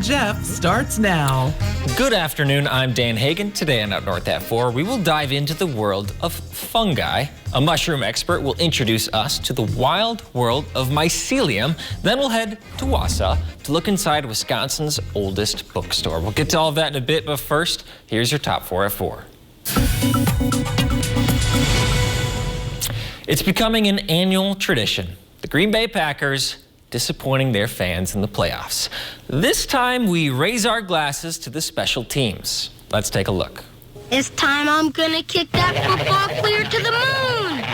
Jeff starts now. Good afternoon, I'm Dan Hagan. Today on Out North at 4, we will dive into the world of fungi. A mushroom expert will introduce us to the wild world of mycelium. Then we'll head to Wausau to look inside Wisconsin's oldest bookstore. We'll get to all of that in a bit, but first, here's your top 4 at 4. It's becoming an annual tradition. The Green Bay Packers disappointing their fans in the playoffs. This time, we raise our glasses to the special teams. Let's take a look. This time I'm gonna kick that football clear to the moon!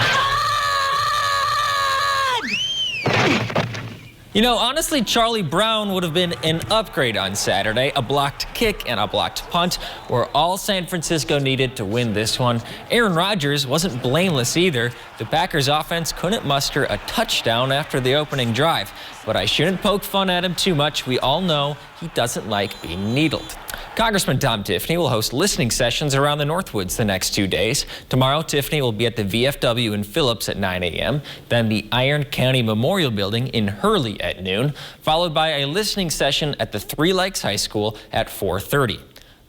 You know, honestly, Charlie Brown would have been an upgrade on Saturday. A blocked kick and a blocked punt were all San Francisco needed to win this one. Aaron Rodgers wasn't blameless either. The Packers offense couldn't muster a touchdown after the opening drive. But I shouldn't poke fun at him too much. We all know he doesn't like being needled. Congressman Tom Tiffany will host listening sessions around the Northwoods the next 2 days. Tomorrow, Tiffany will be at the VFW in Phillips at 9 a.m., then the Iron County Memorial Building in Hurley at noon, followed by a listening session at the Three Lakes High School at 4:30.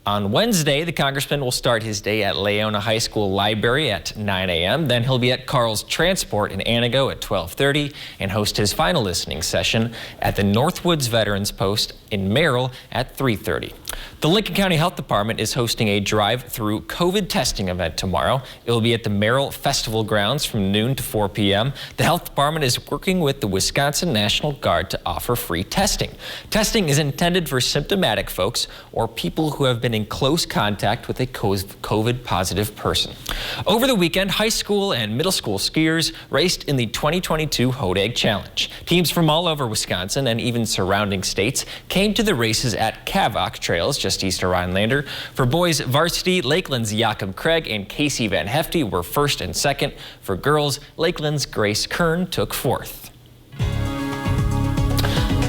On Wednesday, the congressman will start his day at Leona High School Library at 9 a.m. Then he'll be at Carl's Transport in Anago at 12:30 and host his final listening session at the Northwoods Veterans Post in Merrill at 3:30. The Lincoln County Health Department is hosting a drive-through COVID testing event tomorrow. It will be at the Merrill Festival grounds from noon to 4 p.m. The health department is working with the Wisconsin National Guard to offer free testing. Testing is intended for symptomatic folks or people who have been in close contact with a COVID-positive person. Over the weekend, high school and middle school skiers raced in the 2022 Hodag Challenge. Teams from all over Wisconsin and even surrounding states came to the races at Kavok Trails just east of Rhinelander. For boys varsity, Lakeland's Jakob Craig and Casey Van Hefty were first and second. For girls, Lakeland's Grace Kern took fourth.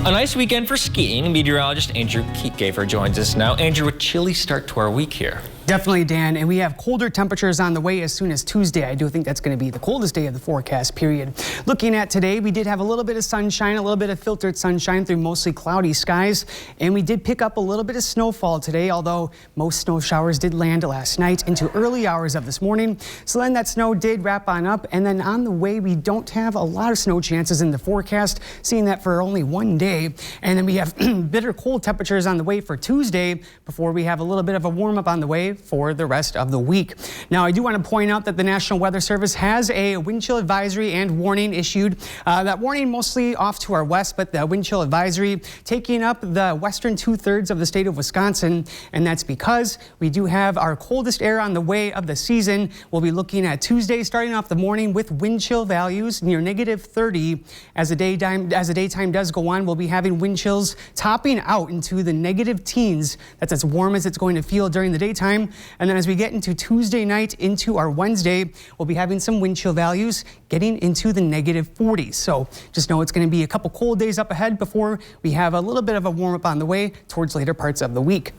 A nice weekend for skiing. Meteorologist Andrew Kietgaver joins us now. Andrew, a chilly start to our week here. Definitely, Dan, and we have colder temperatures on the way as soon as Tuesday. I do think that's going to be the coldest day of the forecast period. Looking at today, we did have a little bit of sunshine, a little bit of filtered sunshine through mostly cloudy skies, and we did pick up a little bit of snowfall today, although most snow showers did land last night into early hours of this morning. So then that snow did wrap on up, and then on the way, we don't have a lot of snow chances in the forecast, seeing that for only one day. And then we have bitter cold temperatures on the way for Tuesday before we have a little bit of a warm up on the way for the rest of the week. Now, I do want to point out that the National Weather Service has a wind chill advisory and warning issued. That warning mostly off to our west, but the wind chill advisory taking up the western 2/3 of the state of Wisconsin. And that's because we do have our coldest air on the way of the season. We'll be looking at Tuesday, starting off the morning with wind chill values near -30. As the daytime does go on, we'll be having wind chills topping out into the negative teens. That's as warm as it's going to feel during the daytime. And then as we get into Tuesday night into our Wednesday, we'll be having some wind chill values getting into the -40s. So just know it's going to be a couple cold days up ahead before we have a little bit of a warm up on the way towards later parts of the week.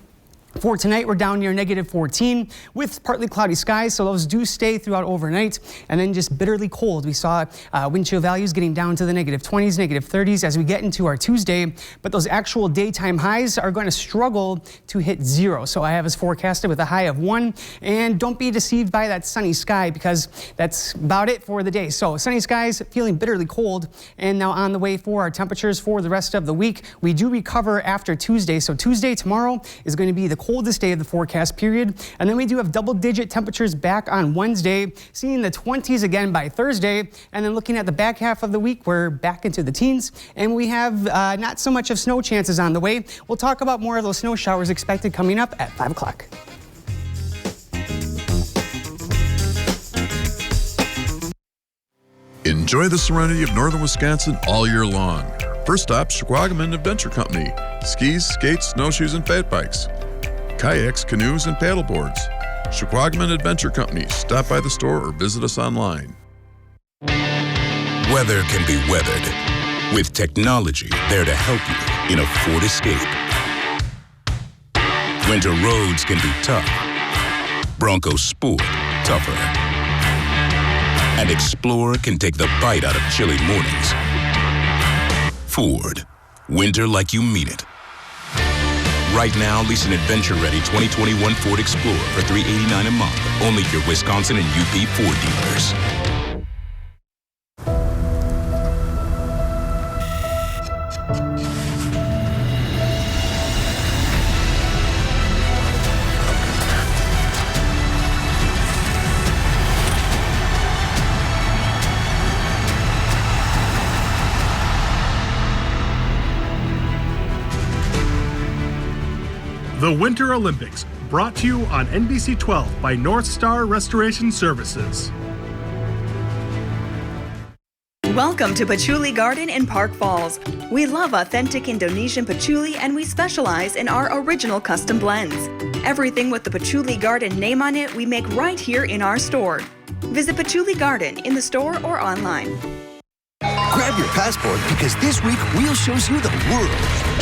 For tonight, we're down near -14 with partly cloudy skies, so those do stay throughout overnight, and then just bitterly cold. We saw wind chill values getting down to the -20s, -30s as we get into our Tuesday, but those actual daytime highs are going to struggle to hit 0. So I have us forecasted with a high of 1, and don't be deceived by that sunny sky because that's about it for the day. So sunny skies, feeling bitterly cold, and now on the way for our temperatures for the rest of the week. We do recover after Tuesday, so Tuesday tomorrow is going to be the coldest day of the forecast period. And then we do have double-digit temperatures back on Wednesday, seeing the 20s again by Thursday. And then looking at the back half of the week, we're back into the teens. And we have not so much of snow chances on the way. We'll talk about more of those snow showers expected coming up at 5 o'clock. Enjoy the serenity of northern Wisconsin all year long. First stop, Shquagaman Adventure Company. Skis, skates, snowshoes, and fat bikes. Kayaks, canoes, and paddleboards. Shquagaman Adventure Company. Stop by the store or visit us online. Weather can be weathered with technology there to help you in a Ford Escape. Winter roads can be tough. Bronco Sport, tougher. And Explorer can take the bite out of chilly mornings. Ford, winter like you mean it. Right now, lease an adventure-ready 2021 Ford Explorer for $389 a month. Only at your Wisconsin and UP Ford dealers. The Winter Olympics, brought to you on NBC 12 by North Star Restoration Services. Welcome to Patchouli Garden in Park Falls. We love authentic Indonesian patchouli and we specialize in our original custom blends. Everything with the Patchouli Garden name on it we make right here in our store. Visit Patchouli Garden in the store or online. Grab your passport because this week Wheel shows you the world.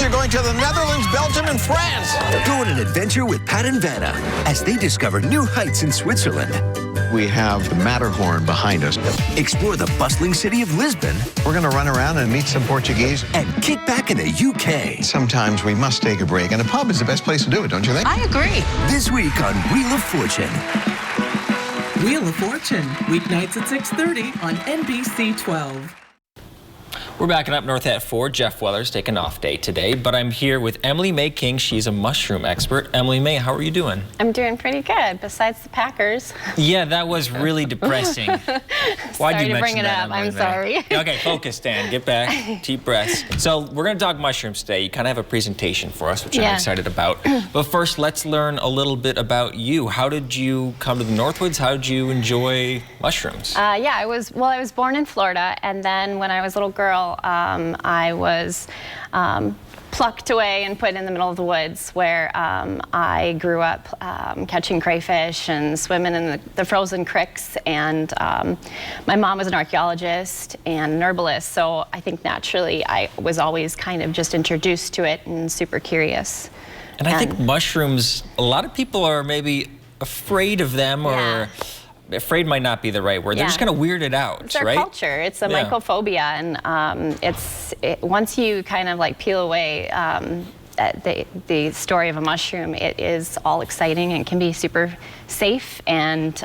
You're going to the Netherlands, Belgium, and France. Go on an adventure with Pat and Vanna as they discover new heights in Switzerland. We have the Matterhorn behind us. Explore the bustling city of Lisbon. We're going to run around and meet some Portuguese. And kick back in the UK. Sometimes we must take a break, and a pub is the best place to do it, don't you think? I agree. This week on Wheel of Fortune. Wheel of Fortune, weeknights at 6:30 on NBC 12. We're backing up north at 4. Jeff Weller's taking off day today, but I'm here with Emily May King. She's a mushroom expert. Emily May, how are you doing? I'm doing pretty good, besides the Packers. Yeah, that was really depressing. Why'd you mention that? I'm sorry. Okay, focus, Dan. Get back. Deep breaths. So we're going to talk mushrooms today. You kind of have a presentation for us, which I'm excited about. But first, let's learn a little bit about you. How did you come to the Northwoods? How did you enjoy mushrooms? I was born in Florida, and then when I was a little girl, I was plucked away and put in the middle of the woods where I grew up catching crayfish and swimming in the frozen creeks. And my mom was an archaeologist and an herbalist, so I think naturally I was always kind of just introduced to it and super curious. And I think mushrooms, a lot of people are maybe afraid of them or... Afraid might not be the right word. They're just kind of weirded out, it's our right? Culture. It's a mycophobia, and once you kind of like peel away the story of a mushroom, it is all exciting and can be super safe, and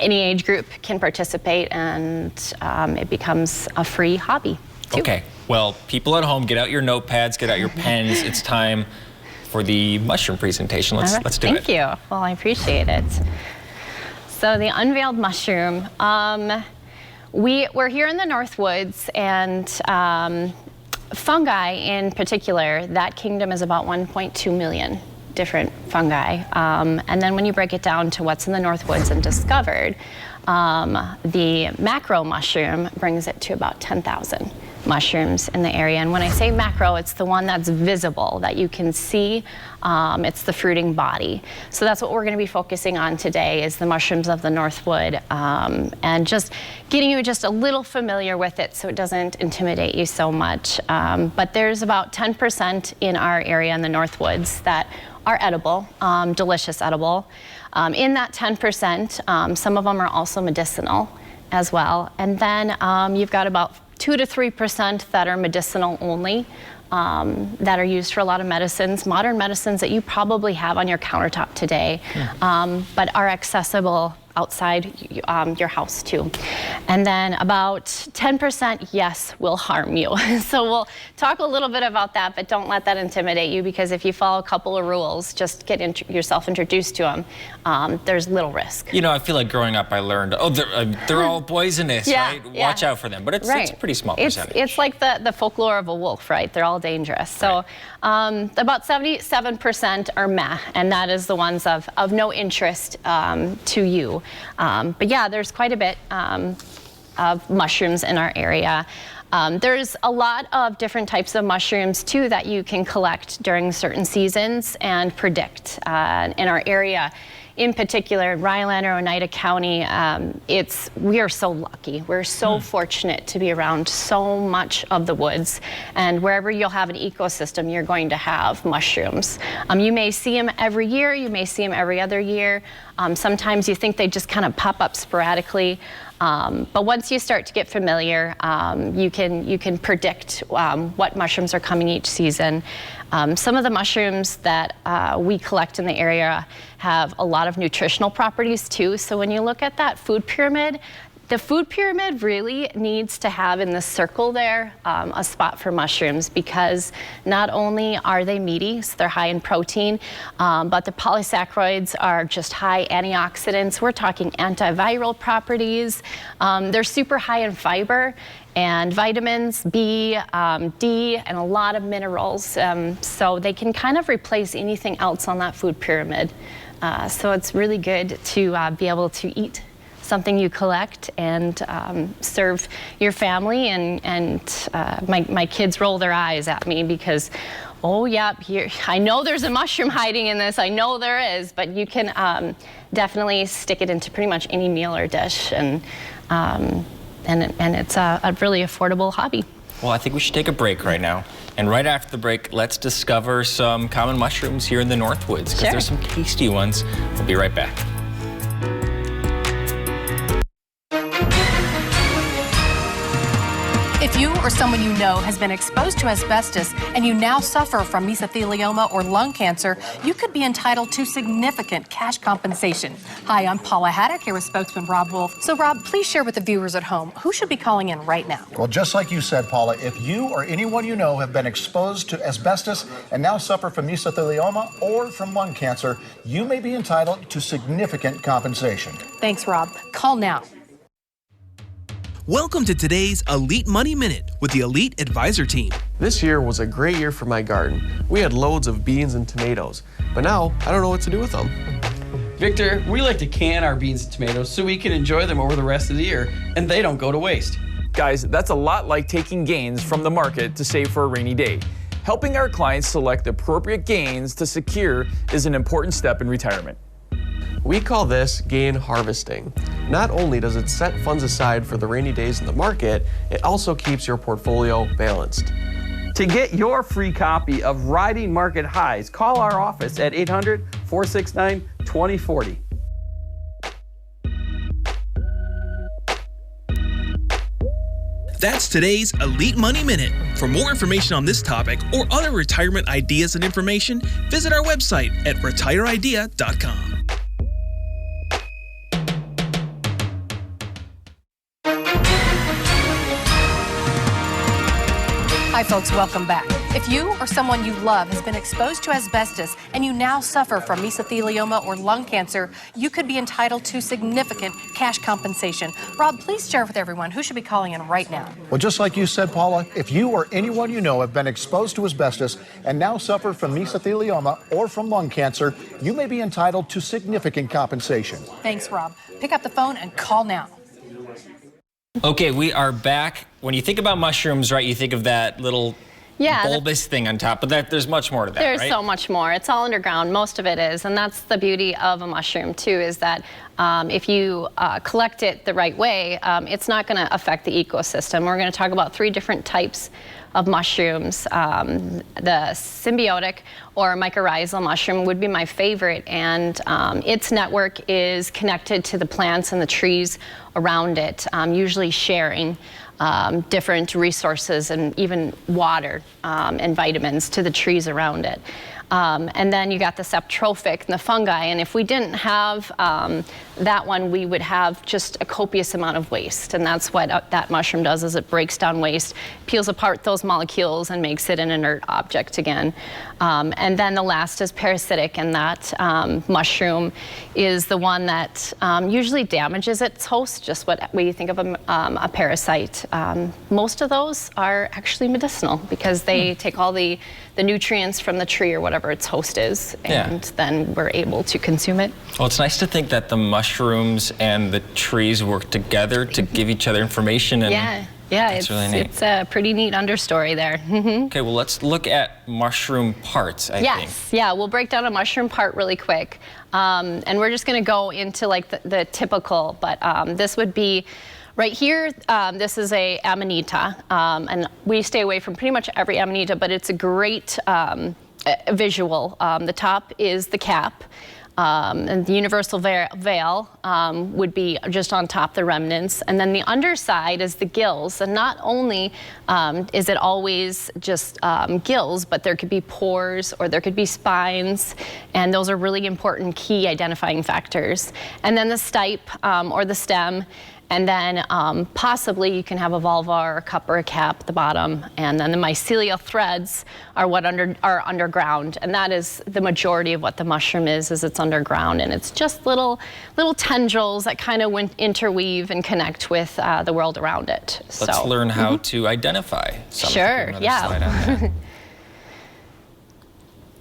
any age group can participate, and it becomes a free hobby too. Okay. Well, people at home, get out your notepads, get out your pens. It's time for the mushroom presentation. Let's do it. Thank you. Well, I appreciate it. So the unveiled mushroom, we're here in the Northwoods, and fungi in particular, that kingdom is about 1.2 million different fungi. And then when you break it down to what's in the Northwoods and discovered, the macro mushroom brings it to about 10,000 mushrooms in the area. And when I say macro, it's the one that's visible, that you can see. It's the fruiting body. So that's what we're going to be focusing on today, is the mushrooms of the Northwood, and just getting you just a little familiar with it so it doesn't intimidate you so much. But there's about 10% in our area in the Northwoods that are edible, delicious edible. In that 10%, some of them are also medicinal as well. And then you've got about 2 to 3% that are medicinal only, that are used for a lot of medicines, modern medicines that you probably have on your countertop today, but are accessible outside your house too. And then about 10%, yes, will harm you. So we'll talk a little bit about that, but don't let that intimidate you, because if you follow a couple of rules, just get yourself introduced to them, there's little risk. You know, I feel like growing up I learned, oh, they're all poisonous, right? Yeah. Watch out for them, but it's a pretty small percentage. It's like the folklore of a wolf, right? They're all dangerous. So about 77% are meh, and that is the ones of no interest to you. But yeah, there's quite a bit of mushrooms in our area. There's a lot of different types of mushrooms too that you can collect during certain seasons and predict. In our area, in particular, Rhinelander, Oneida County, we are so lucky. We're so fortunate to be around so much of the woods, and wherever you'll have an ecosystem, you're going to have mushrooms. You may see them every year, you may see them every other year. Sometimes you think they just kind of pop up sporadically. But once you start to get familiar, you can predict what mushrooms are coming each season. Some of the mushrooms that we collect in the area have a lot of nutritional properties too. So when you look at that food pyramid, the food pyramid really needs to have in the circle there a spot for mushrooms, because not only are they meaty, so they're high in protein, but the polysaccharides are just high antioxidants. We're talking antiviral properties. They're super high in fiber and vitamins B, D, and a lot of minerals. So they can kind of replace anything else on that food pyramid. So it's really good to be able to eat something you collect and serve your family. And my kids roll their eyes at me because, oh yeah, here, I know there's a mushroom hiding in this. I know there is, but you can definitely stick it into pretty much any meal or dish, and it's a really affordable hobby. Well, I think we should take a break right now. And right after the break, let's discover some common mushrooms here in the Northwoods, because there's some tasty ones. We'll be right back. If you or someone you know has been exposed to asbestos and you now suffer from mesothelioma or lung cancer, you could be entitled to significant cash compensation. Hi, I'm Paula Haddock here with spokesman Rob Wolf. So Rob, please share with the viewers at home, who should be calling in right now? Well, just like you said, Paula, if you or anyone you know have been exposed to asbestos and now suffer from mesothelioma or from lung cancer, you may be entitled to significant compensation. Thanks, Rob. Call now. Welcome to today's Elite Money Minute with the Elite Advisor Team. This year was a great year for my garden. We had loads of beans and tomatoes, but now I don't know what to do with them. Victor, we like to can our beans and tomatoes so we can enjoy them over the rest of the year and they don't go to waste. Guys, that's a lot like taking gains from the market to save for a rainy day. Helping our clients select the appropriate gains to secure is an important step in retirement. We call this gain harvesting. Not only does it set funds aside for the rainy days in the market, it also keeps your portfolio balanced. To get your free copy of Riding Market Highs, call our office at 800-469-2040. That's today's Elite Money Minute. For more information on this topic or other retirement ideas and information, visit our website at retireidea.com. Hi folks, welcome back. If you or someone you love has been exposed to asbestos and you now suffer from mesothelioma or lung cancer, you could be entitled to significant cash compensation. Rob, please share with everyone who should be calling in right now. Well, just like you said, Paula, if you or anyone you know have been exposed to asbestos and now suffer from mesothelioma or from lung cancer, you may be entitled to significant compensation. Thanks, Rob. Pick up the phone and call now. Okay, we are back. When you think about mushrooms, right, you think of that little bulbous thing on top, but there's much more to that, There's right? so much more. It's all underground. Most of it is, and that's the beauty of a mushroom too, is that if you collect it the right way, it's not going to affect the ecosystem. We're going to talk about 3 different types of mushrooms. The symbiotic or mycorrhizal mushroom would be my favorite, and its network is connected to the plants and the trees around it, usually sharing different resources and even water and vitamins to the trees around it. And then you got the saprotrophic and the fungi, and if we didn't have that one, we would have just a copious amount of waste, and that's what that mushroom does, is it breaks down waste, peels apart those molecules and makes it an inert object again. And then the last is parasitic, and that mushroom is the one that usually damages its host, just what we think of a parasite. Most of those are actually medicinal because they take all the nutrients from the tree or whatever its host is, and then we're able to consume it. Well, it's nice to think that the mushrooms and the trees work together to give each other information. And it's really neat. It's a pretty neat understory there. Okay, well, let's look at mushroom parts, I think. Yeah, we'll break down a mushroom part really quick. And we're just going to go into like the typical, but this would be right here. This is a amanita, and we stay away from pretty much every amanita, but it's a great visual. The top is the cap. and the universal veil would be just on top, the remnants. And then the underside is the gills. And not only is it always just gills, but there could be pores or there could be spines. And those are really important key identifying factors. And then the stipe or the stem. And then possibly you can have a vulva or a cup or a cap at the bottom. And then the mycelial threads are what are underground. And that is the majority of what the mushroom is it's underground. And it's just little tendrils that kind of interweave and connect with the world around it. Let's learn how to identify some. Sure, yeah.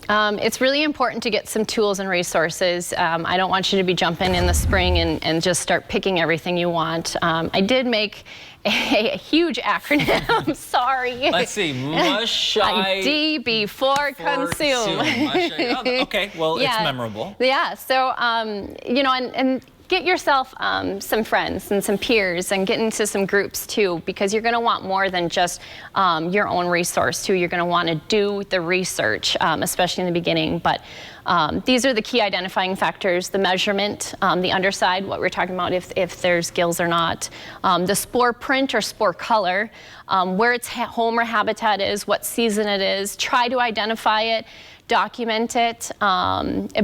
It's really important to get some tools and resources. I don't want you to be jumping in the spring and just start picking everything you want. I did make a huge acronym. Sorry. Let's see. D before consume. Okay, well, it's memorable. Yeah, so, you know, and get yourself some friends and some peers and get into some groups too, because you're going to want more than just your own resource too. You're going to want to do the research, especially in the beginning. But these are the key identifying factors: the measurement, the underside, what we're talking about, if there's gills or not, the spore print or spore color, where its home or habitat is, what season it is. Try to identify it. Document it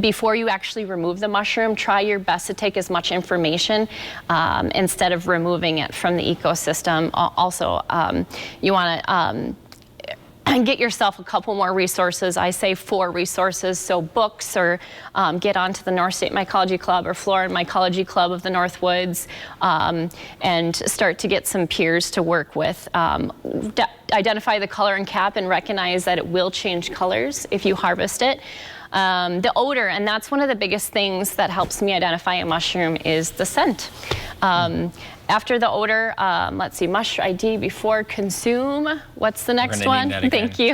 before you actually remove the mushroom. Try your best to take as much information instead of removing it from the ecosystem. Also, you want to get yourself a couple more resources. I say 4 resources, so books, or get onto the North State Mycology Club or Flora and Mycology Club of the Northwoods, and start to get some peers to work with. Identify the color and cap and recognize that it will change colors if you harvest it. The odor, and that's one of the biggest things that helps me identify a mushroom, is the scent. After the odor, let's see, mushroom ID before consume. What's the next one? Thank you.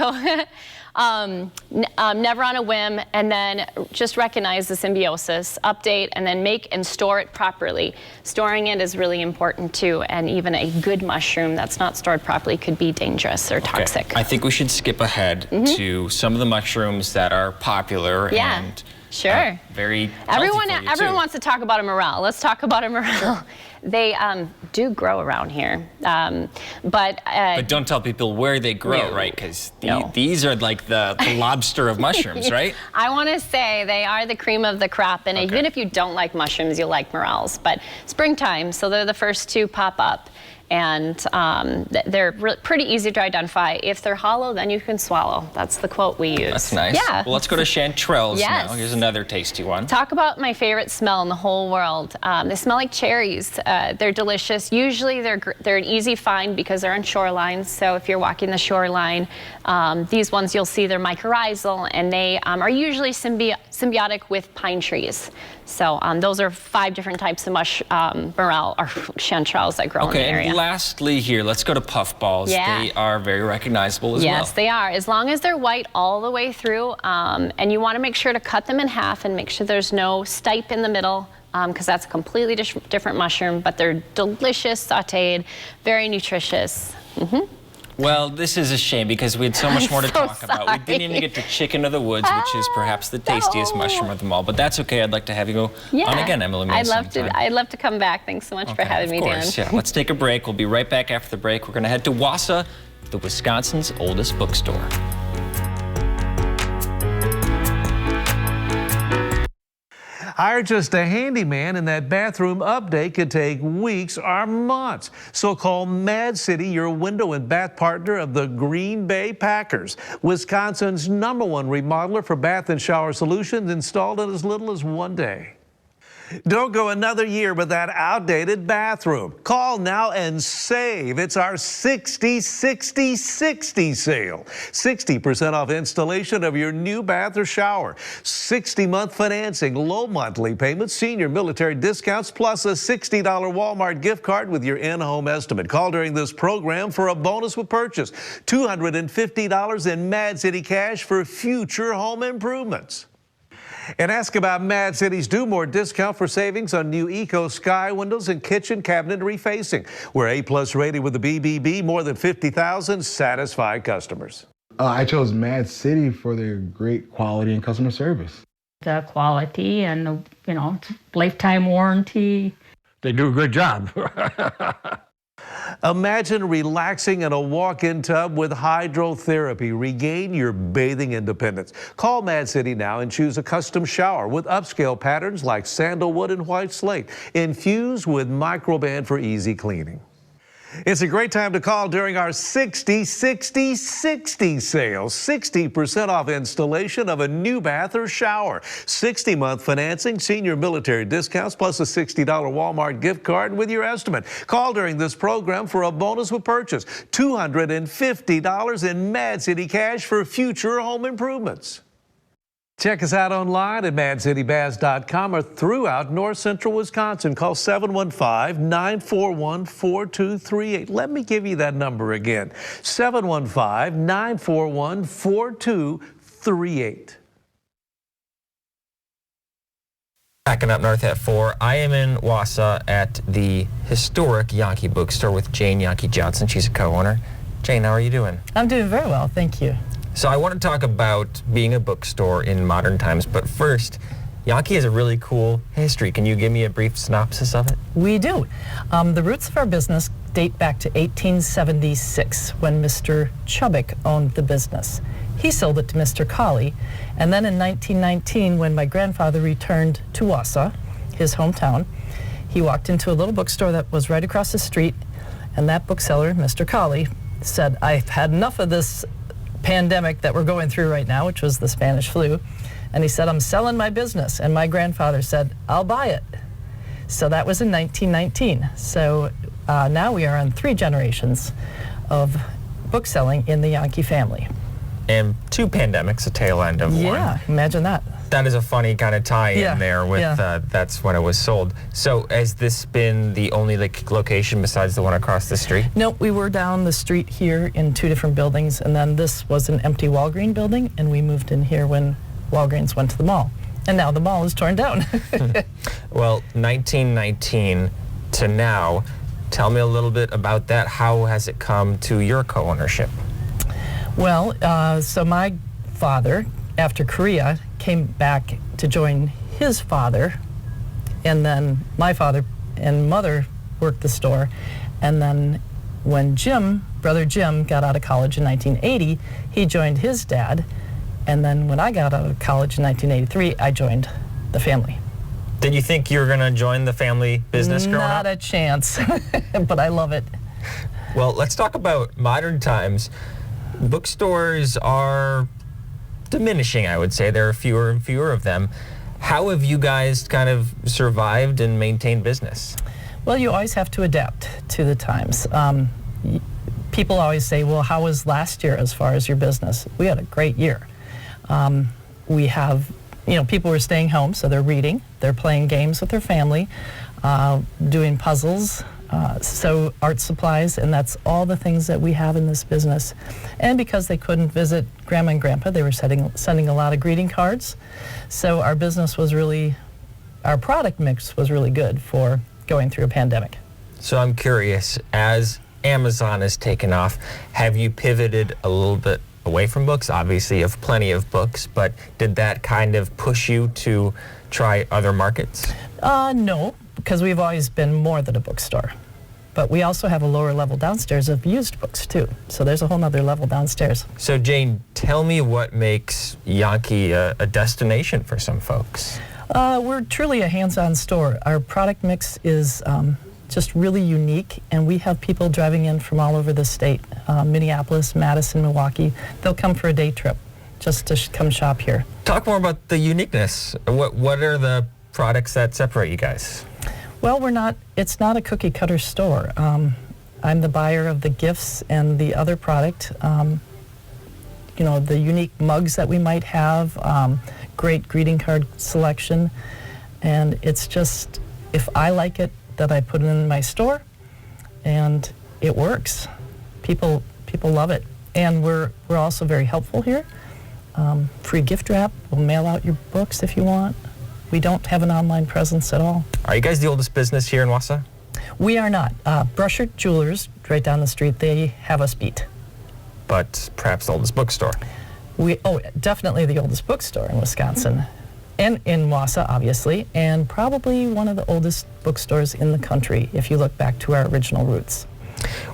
Never on a whim, and then just recognize the symbiosis, update, and then make and store it properly. Storing it is really important too, and even a good mushroom that's not stored properly could be dangerous or toxic. I think we should skip ahead to some of the mushrooms that are popular and sure. Very everyone wants to talk about a morel. Let's talk about a morel. They do grow around here, but don't tell people where they grow, right? Because these are like the lobster of mushrooms, right? I want to say they are the cream of the crop, and even if you don't like mushrooms, you'll like morels. But springtime, so they're the first to pop up. And they're pretty easy to identify. If they're hollow, then you can swallow. That's the quote we use. That's nice. Yeah. Well, let's go to chanterelles now. Here's another tasty one. Talk about my favorite smell in the whole world. They smell like cherries. They're delicious. Usually they're an easy find because they're on shorelines. So if you're walking the shoreline, these ones you'll see they're mycorrhizal, and they are usually symbiotic with pine trees. So those are 5 different types of morel or chanterelles that grow in the area. And lastly here, let's go to puffballs. Yeah. They are very recognizable as well. Yes, they are. As long as they're white all the way through, and you want to make sure to cut them in half and make sure there's no stipe in the middle, because that's a completely different mushroom, but they're delicious, sauteed, very nutritious. Well, this is a shame because we had so much more to talk about. We didn't even get to chicken of the woods, which is perhaps the tastiest mushroom of them all. But that's okay. I'd like to have you go on again, Emily. I'd love to come back. Thanks so much for having me, Dan. Of course, yeah. Let's take a break. We'll be right back after the break. We're going to head to Wausau, the Wisconsin's oldest bookstore. Hire just a handyman and that bathroom update could take weeks or months. So call Mad City, your window and bath partner of the Green Bay Packers. Wisconsin's #1 remodeler for bath and shower solutions, installed in as little as 1 day. Don't go another year with that outdated bathroom. Call now and save. It's our 60-60-60 sale. 60% off installation of your new bath or shower. 60-month financing, low monthly payments, senior military discounts, plus a $60 Walmart gift card with your in-home estimate. Call during this program for a bonus with purchase. $250 in Mad City cash for future home improvements. And ask about Mad City's Do More discount for savings on new Eco Sky windows and kitchen cabinet refacing. We're A+ rated with the BBB, more than 50,000 satisfied customers. I chose Mad City for their great quality and customer service. The quality and, it's lifetime warranty. They do a good job. Imagine relaxing in a walk-in tub with hydrotherapy. Regain your bathing independence. Call Mad City now and choose a custom shower with upscale patterns like sandalwood and white slate, infused with Microban for easy cleaning. It's a great time to call during our 60-60-60 sale. 60% off installation of a new bath or shower. 60-month financing, senior military discounts, plus a $60 Walmart gift card with your estimate. Call during this program for a bonus with purchase. $250 in Mad City cash for future home improvements. Check us out online at MadCityBass.com or throughout north central Wisconsin. Call 715-941-4238. Let me give you that number again, 715-941-4238. Backing up north at 4, I am in Wausau at the historic Yankee bookstore with Jane Yankee Johnson. She's a co-owner. Jane, how are you doing? I'm doing very well, thank you. So I want to talk about being a bookstore in modern times, but first, Yankee has a really cool history. Can you give me a brief synopsis of it? We do. The roots of our business date back to 1876 when Mr. Chubbuck owned the business. He sold it to Mr. Colley, and then in 1919 when my grandfather returned to Wausau, his hometown, he walked into a little bookstore that was right across the street, and that bookseller, Mr. Colley, said, "I've had enough of this pandemic that we're going through right now," which was the Spanish flu, and he said, "I'm selling my business," and my grandfather said, "I'll buy it." So that was in 1919. So now we are on 3 generations of bookselling in the Yankee family. And 2 pandemics, a tail end of one. Yeah, imagine that. That is a funny kind of tie-in there with that's when it was sold. So has this been the only location besides the one across the street? No, we were down the street here in 2 different buildings, and then this was an empty Walgreens building, and we moved in here when Walgreens went to the mall. And now the mall is torn down. Well, 1919 to now, tell me a little bit about that. How has it come to your co-ownership? Well, so my father, after Korea, came back to join his father, and then my father and mother worked the store, and then when brother Jim got out of college in 1980, he joined his dad, and then when I got out of college in 1983, I joined the family. Did you think you were going to join the family business growing up? Not a chance, but I love it. Well, let's talk about modern times. Bookstores are diminishing, I would say. There are fewer and fewer of them. How have you guys kind of survived and maintained business? Well, you always have to adapt to the times. People always say, well, how was last year as far as your business? We had a great year. We have, people were staying home, so they're reading, they're playing games with their family, doing puzzles, so art supplies, and that's all the things that we have in this business. And because they couldn't visit Grandma and Grandpa, they were sending a lot of greeting cards. So our business was our product mix was really good for going through a pandemic. So I'm curious, as Amazon has taken off, have you pivoted a little bit away from books? Obviously, you have plenty of books, but did that kind of push you to try other markets? No, because we've always been more than a bookstore. But we also have a lower level downstairs of used books too. So there's a whole nother level downstairs. So Jane, tell me what makes Yankee a destination for some folks. We're truly a hands-on store. Our product mix is just really unique, and we have people driving in from all over the state, Minneapolis, Madison, Milwaukee. They'll come for a day trip just to come shop here. Talk more about the uniqueness. What are the products that separate you guys? Well, it's not a cookie cutter store. I'm the buyer of the gifts and the other product. The unique mugs that we might have, great greeting card selection, and it's just, if I like it, that I put it in my store, and it works. People love it, and we're also very helpful here. Free gift wrap. We'll mail out your books if you want. We don't have an online presence at all. Are you guys the oldest business here in Wausau? We are not. Brushard Jewelers, right down the street, they have us beat. But perhaps the oldest bookstore? Definitely the oldest bookstore in Wisconsin. And in Wausau, obviously, and probably one of the oldest bookstores in the country, if you look back to our original roots.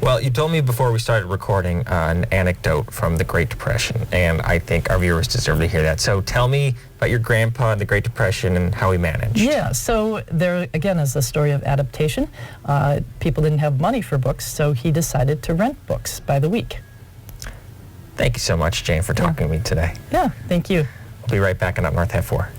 Well, you told me before we started recording an anecdote from the Great Depression, and I think our viewers deserve to hear that. So tell me about your grandpa and the Great Depression and how he managed. Yeah, so there again is a story of adaptation. People didn't have money for books, so he decided to rent books by the week. Thank you so much, Jane, for talking to me today. Yeah, thank you. We'll be right back on Up North at 4.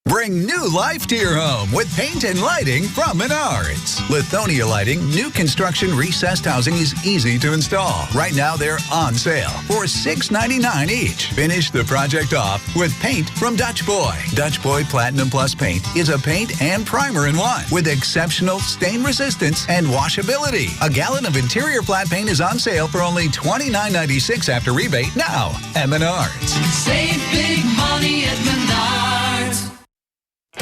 Bring new life to your home with paint and lighting from Menards. Lithonia Lighting, new construction recessed housing is easy to install. Right now they're on sale for $6.99 each. Finish the project off with paint from Dutch Boy. Dutch Boy Platinum Plus paint is a paint and primer in one with exceptional stain resistance and washability. A gallon of interior flat paint is on sale for only $29.96 after rebate now at Menards. Save big money at Menards.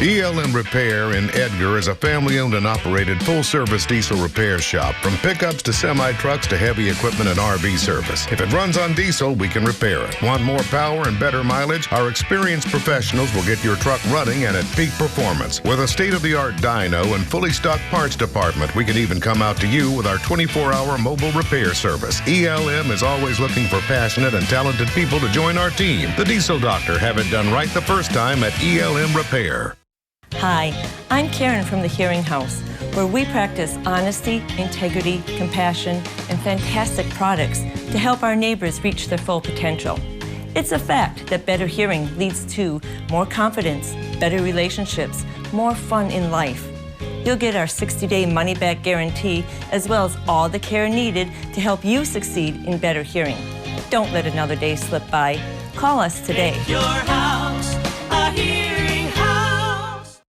ELM Repair in Edgar is a family-owned and operated full-service diesel repair shop. From pickups to semi-trucks to heavy equipment and RV service. If it runs on diesel, we can repair it. Want more power and better mileage? Our experienced professionals will get your truck running and at peak performance. With a state-of-the-art dyno and fully stocked parts department, we can even come out to you with our 24-hour mobile repair service. ELM is always looking for passionate and talented people to join our team. The Diesel Doctor. Have it done right the first time at ELM Repair. Hi, I'm Karen from the Hearing House, where we practice honesty, integrity, compassion, and fantastic products to help our neighbors reach their full potential. It's a fact that better hearing leads to more confidence, better relationships, more fun in life. You'll get our 60-day money-back guarantee, as well as all the care needed to help you succeed in better hearing. Don't let another day slip by. Call us today. Make your house a hearing house.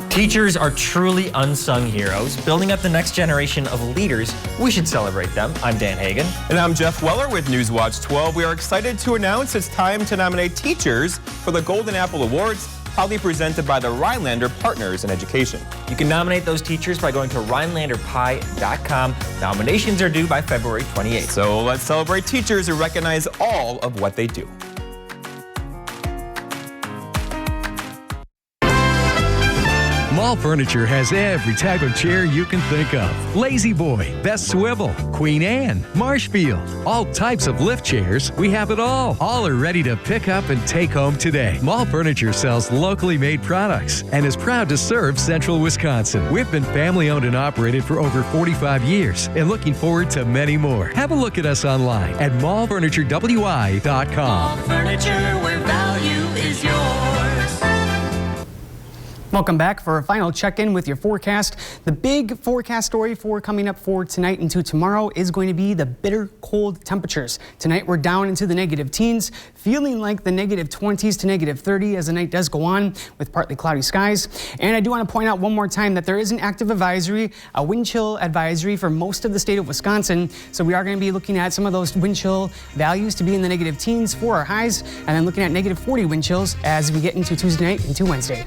Teachers are truly unsung heroes, building up the next generation of leaders. We should celebrate them. I'm Dan Hagan. And I'm Jeff Weller with Newswatch 12. We are excited to announce it's time to nominate teachers for the Golden Apple Awards, proudly presented by the Rhinelander Partners in Education. You can nominate those teachers by going to RhinelanderPie.com. Nominations are due by February 28th. So let's celebrate teachers who recognize all of what they do. Mall Furniture has every type of chair you can think of. Lazy Boy, Best Swivel, Queen Anne, Marshfield, all types of lift chairs. We have it all. All are ready to pick up and take home today. Mall Furniture sells locally made products and is proud to serve Central Wisconsin. We've been family owned and operated for over 45 years and looking forward to many more. Have a look at us online at mallfurniturewi.com. Mall Furniture, where value is yours. Welcome back for a final check-in with your forecast. The big forecast story coming up for tonight into tomorrow is going to be the bitter cold temperatures. Tonight we're down into the negative teens, feeling like the negative 20s to negative 30 as the night does go on with partly cloudy skies. And I do want to point out one more time that there is an active advisory, a wind chill advisory for most of the state of Wisconsin. So we are going to be looking at some of those wind chill values to be in the negative teens for our highs, and then looking at negative 40 wind chills as we get into Tuesday night into Wednesday.